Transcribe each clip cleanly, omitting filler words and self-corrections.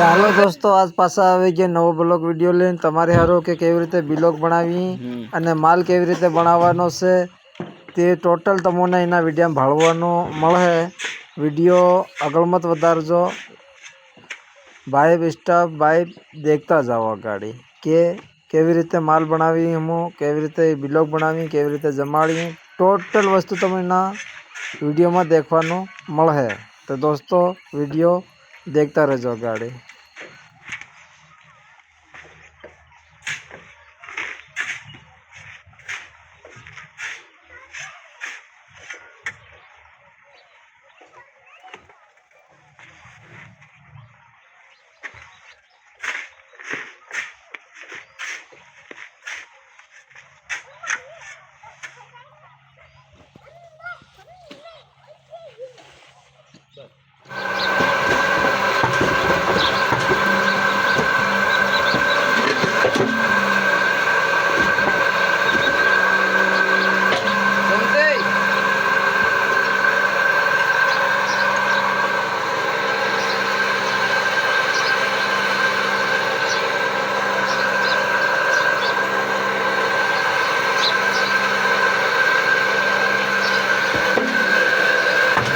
હાલો દોસ્તો, આજ પાછા આવી ગયા નવો બ્લોગ વિડીયો લઈને તમારે હારો કે કેવી રીતે બ્લોગ બનાવી અને માલ કેવી રીતે બનાવવાનો છે તે ટોટલ તમને એના વિડીયોમાં ભાળવાનું મળે. વિડીયો આગળ મત વધારજો, ભાઈ સ્ટાફ ભાઈ દેખતા જાઓ ગાડી કે કેવી રીતે માલ બનાવી, હું કેવી રીતે બ્લોગ બનાવી, કેવી રીતે જમાડી, ટોટલ વસ્તુ તમને એના વિડીયોમાં દેખવાનું મળે. તો દોસ્તો વિડીયો देखता रहो गाड़ी।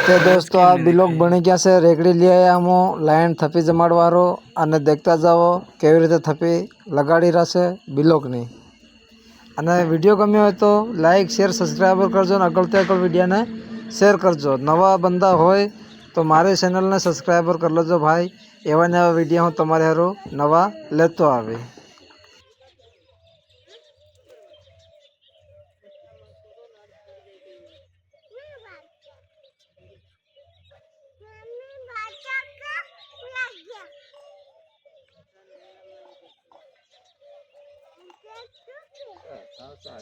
तो दोस्तों आ ब्लॉग बनी गया से रेकड़ी ले आया हम लाइन थपी जमाड़वारो अने देखता जाओ केवी रीते थपी लगाड़ी रहे ब्लॉग नी। अने विडियो गम्यो हो तो लाइक शेर सब्सक्राइब करजो, अगलते अगल विडियो ने शेर करजो। नवा बंदा होय तो मारे चैनल ने सब्सक्राइबर कर लो भाई, एवा नवा विडियो हूँ तमारे हारू नवा लेतो आवे। हाँ,